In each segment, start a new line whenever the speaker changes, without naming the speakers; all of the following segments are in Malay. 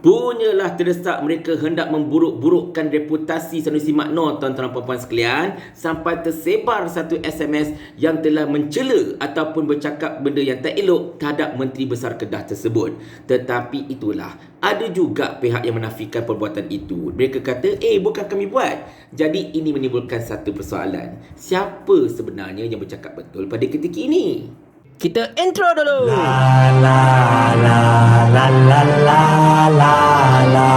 Punyalah terdesak mereka hendak memburuk-burukkan reputasi Sanusi Makno, tuan-tuan dan puan-puan sekalian, sampai tersebar satu SMS yang telah mencela ataupun bercakap benda yang tak elok terhadap Menteri Besar Kedah tersebut. Tetapi itulah, ada juga pihak yang menafikan perbuatan itu. Mereka kata, bukan kami buat. Jadi ini menimbulkan satu persoalan. Siapa sebenarnya yang bercakap betul pada ketika ini? Kita intro dulu.
La la la la la la la la.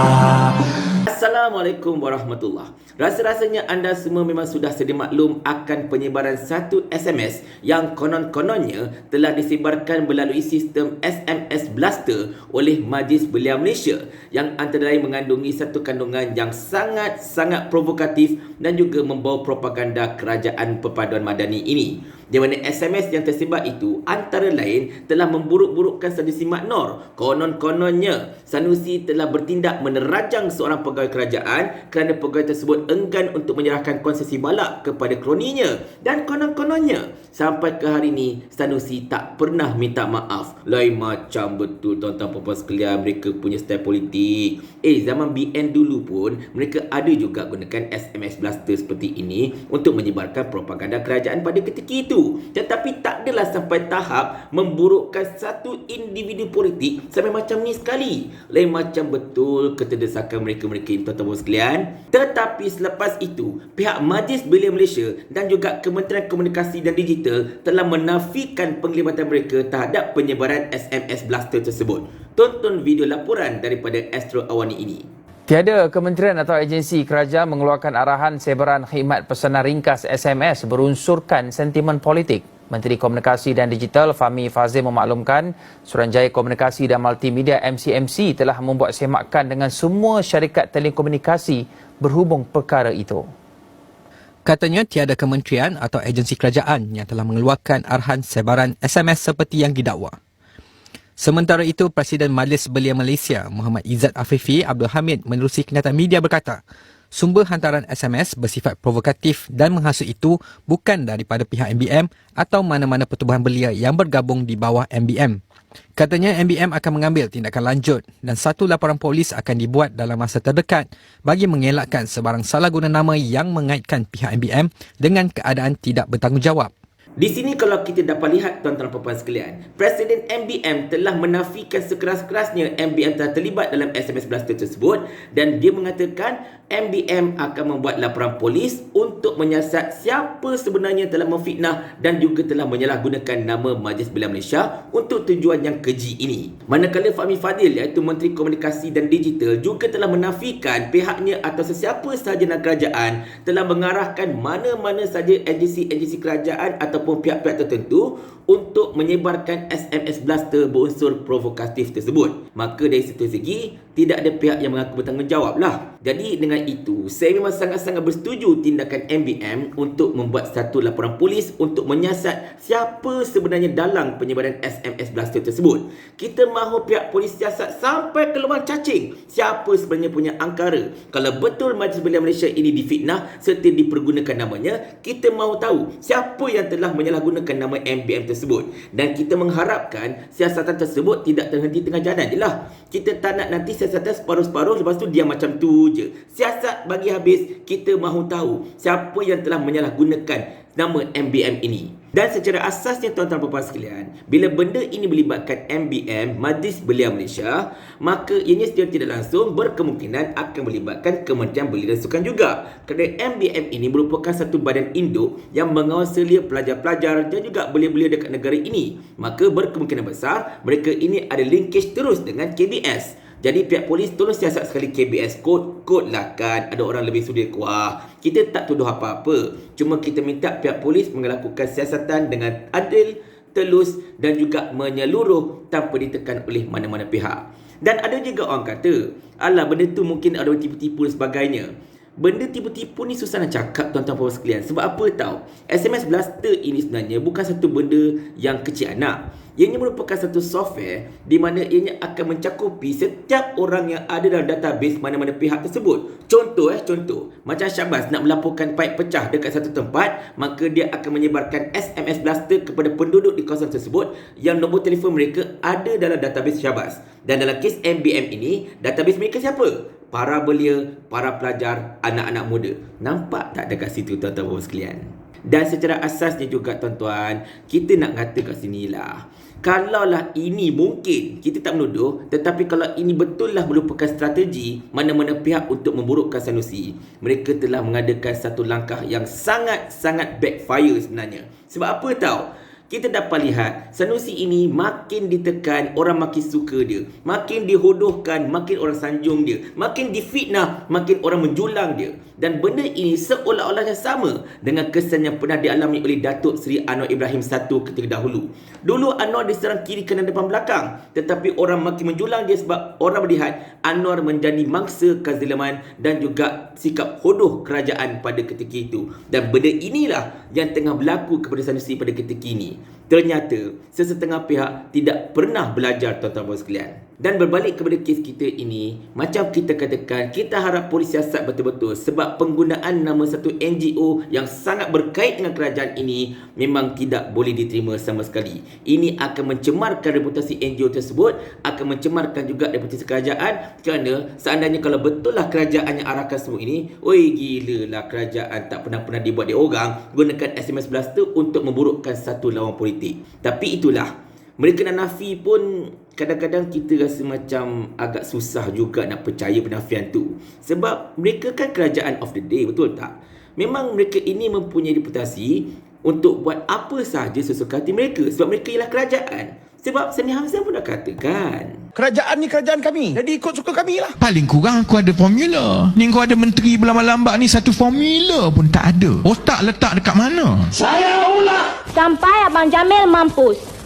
Assalamualaikum warahmatullahi. Rasa-rasanya anda semua memang sudah sedia maklum akan penyebaran satu SMS yang konon-kononnya telah disebarkan melalui sistem SMS Blaster oleh Majlis Belia Malaysia, yang antara lain mengandungi satu kandungan yang sangat-sangat provokatif dan juga membawa propaganda kerajaan perpaduan madani ini. Di mana SMS yang tersebar itu antara lain telah memburuk-burukkan Sanusi Makno. Konon-kononnya Sanusi telah bertindak menerajang seorang pegawai kerajaan kerana pegawai tersebut enggan untuk menyerahkan konsesi balak kepada kroninya. Dan konon-kononnya sampai ke hari ini Sanusi tak pernah minta maaf. Lain macam betul tuan-tuan puan-puan sekalian, mereka punya style politik. Zaman BN dulu pun mereka ada juga gunakan SMS Blaster seperti ini untuk menyebarkan propaganda kerajaan pada ketika itu. Tetapi tak adalah sampai tahap memburukkan satu individu politik sampai macam ni sekali. Lain macam betul keterdesakan mereka-mereka ini, tuan-tuan sekalian. Tetapi selepas itu, pihak Majlis Belia Malaysia dan juga Kementerian Komunikasi dan Digital telah menafikan penglibatan mereka terhadap penyebaran SMS Blaster tersebut. Tonton video laporan daripada Astro Awani ini.
Tiada kementerian atau agensi kerajaan mengeluarkan arahan sebaran khidmat pesanan ringkas SMS berunsurkan sentimen politik. Menteri Komunikasi dan Digital Fahmi Fadzil memaklumkan Suruhanjaya Komunikasi dan Multimedia MCMC telah membuat semakan dengan semua syarikat telekomunikasi berhubung perkara itu.
Katanya tiada kementerian atau agensi kerajaan yang telah mengeluarkan arahan sebaran SMS seperti yang didakwa. Sementara itu, Presiden Majlis Belia Malaysia, Muhammad Izzat Afifi Abdul Hamid menerusi kenyataan media berkata, sumber hantaran SMS bersifat provokatif dan menghasut itu bukan daripada pihak MBM atau mana-mana pertubuhan belia yang bergabung di bawah MBM. Katanya MBM akan mengambil tindakan lanjut dan satu laporan polis akan dibuat dalam masa terdekat bagi mengelakkan sebarang salah guna nama yang mengaitkan pihak MBM dengan keadaan tidak bertanggungjawab.
Di sini kalau kita dapat lihat tuan-tuan dan puan-puan sekalian, Presiden MBM telah menafikan sekeras-kerasnya MBM telah terlibat dalam SMS Blaster tersebut, dan dia mengatakan MBM akan membuat laporan polis untuk menyiasat siapa sebenarnya telah memfitnah dan juga telah menyalahgunakan nama Majlis Belia Malaysia untuk tujuan yang keji ini. Manakala Fahmi Fadzil iaitu Menteri Komunikasi dan Digital juga telah menafikan pihaknya atau sesiapa sahaja dalam kerajaan telah mengarahkan mana-mana saja agensi-agensi kerajaan ataupun pihak-pihak tertentu untuk menyebarkan SMS Blaster berunsur provokatif tersebut. Maka dari satu segi, tidak ada pihak yang mengaku bertanggungjawab lah. Jadi dengan itu, saya memang sangat-sangat bersetuju tindakan MBM untuk membuat satu laporan polis untuk menyiasat siapa sebenarnya dalang penyebaran SMS Blaster tersebut. Kita mahu pihak polis siasat sampai ke lubang cacing siapa sebenarnya punya angkara. Kalau betul Majlis Belia Malaysia ini difitnah serta dipergunakan namanya, kita mahu tahu siapa yang telah menyalahgunakan nama MBM tersebut. Dan kita mengharapkan siasatan tersebut tidak terhenti tengah jalan je lah. Kita tak nak nanti siasatan separuh-separuh lepas tu diam macam tu je. Siasat bagi habis. Kita mahu tahu siapa yang telah menyalahgunakan nama MBM ini. Dan secara asasnya tuan-tuan dan puan-puan sekalian, bila benda ini melibatkan MBM, Majlis Belia Malaysia, maka ianya secara tidak langsung berkemungkinan akan melibatkan Kementerian Belia dan Sukan juga. Kerana MBM ini merupakan satu badan induk yang mengawal selia pelajar-pelajar dan juga belia-belia dekat negara ini. Maka berkemungkinan besar mereka ini ada linkage terus dengan KBS. Jadi pihak polis tolong siasat sekali KBS. Kod lah kan. Ada orang lebih sudi kuah. Kita tak tuduh apa-apa. Cuma kita minta pihak polis melakukan siasatan dengan adil, telus dan juga menyeluruh tanpa ditekan oleh mana-mana pihak. Dan ada juga orang kata, alah benda tu mungkin ada tipu-tipu dan sebagainya. Benda tipu-tipu ni susah nak cakap tuan-tuan puan sekalian. Sebab apa tahu? SMS Blaster ini sebenarnya bukan satu benda yang kecil anak. Ianya merupakan satu software di mana ianya akan mencakupi setiap orang yang ada dalam database mana-mana pihak tersebut. Contoh, macam Syabas nak melaporkan paip pecah dekat satu tempat, maka dia akan menyebarkan SMS Blaster kepada penduduk di kawasan tersebut yang nombor telefon mereka ada dalam database Syabas. Dan dalam kes MBM ini, database mereka siapa? Para belia, para pelajar, anak-anak muda. Nampak tak dekat situ tuan-tuan dan sekalian? Dan secara asasnya juga tuan-tuan, kita nak kata kat sini lah. Kalaulah ini mungkin, kita tak menuduh, tetapi kalau ini betul lah merupakan strategi mana-mana pihak untuk memburukkan Sanusi, mereka telah mengadakan satu langkah yang sangat-sangat backfire sebenarnya. Sebab apa tahu? Kita dapat lihat Sanusi ini makin ditekan, orang makin suka dia, makin dihodohkan, makin orang sanjung dia, makin difitnah, makin orang menjulang dia. Dan benda ini seolah-olahnya sama dengan kesan yang pernah dialami oleh Datuk Seri Anwar Ibrahim I ketika dahulu. Dulu Anwar diserang kiri kanan depan belakang, tetapi orang makin menjulang dia sebab orang melihat Anwar menjadi mangsa kezaliman dan juga sikap hodoh kerajaan pada ketika itu. Dan benda inilah yang tengah berlaku kepada Sanusi pada ketika ini. Ternyata sesetengah pihak tidak pernah belajar tuan-tuan dan sekalian. Dan berbalik kepada kes kita ini, macam kita katakan, kita harap polis siasat betul-betul sebab penggunaan nama satu NGO yang sangat berkait dengan kerajaan ini memang tidak boleh diterima sama sekali. Ini akan mencemarkan reputasi NGO tersebut, akan mencemarkan juga reputasi kerajaan, kerana seandainya kalau betul lah kerajaan yang arahkan semua ini, oi gila lah kerajaan tak pernah dibuat dia orang gunakan SMS Blaster untuk memburukkan satu lawan politik. Tapi itulah, mereka nak nafi pun kadang-kadang kita rasa macam agak susah juga nak percaya penafian tu. Sebab mereka kan kerajaan of the day, betul tak? Memang mereka ini mempunyai reputasi untuk buat apa sahaja sesuka hati mereka. Sebab mereka ialah kerajaan. Sebab Sani Hamzah pun dah katakan,
kerajaan ni kerajaan kami, jadi ikut suka kami lah.
Paling kurang aku ada formula. Ni kau ada menteri berlambak-lambak ni, satu formula pun tak ada. Otak letak dekat mana?
Saya ulang.
Sampai Abang Jamil mampus.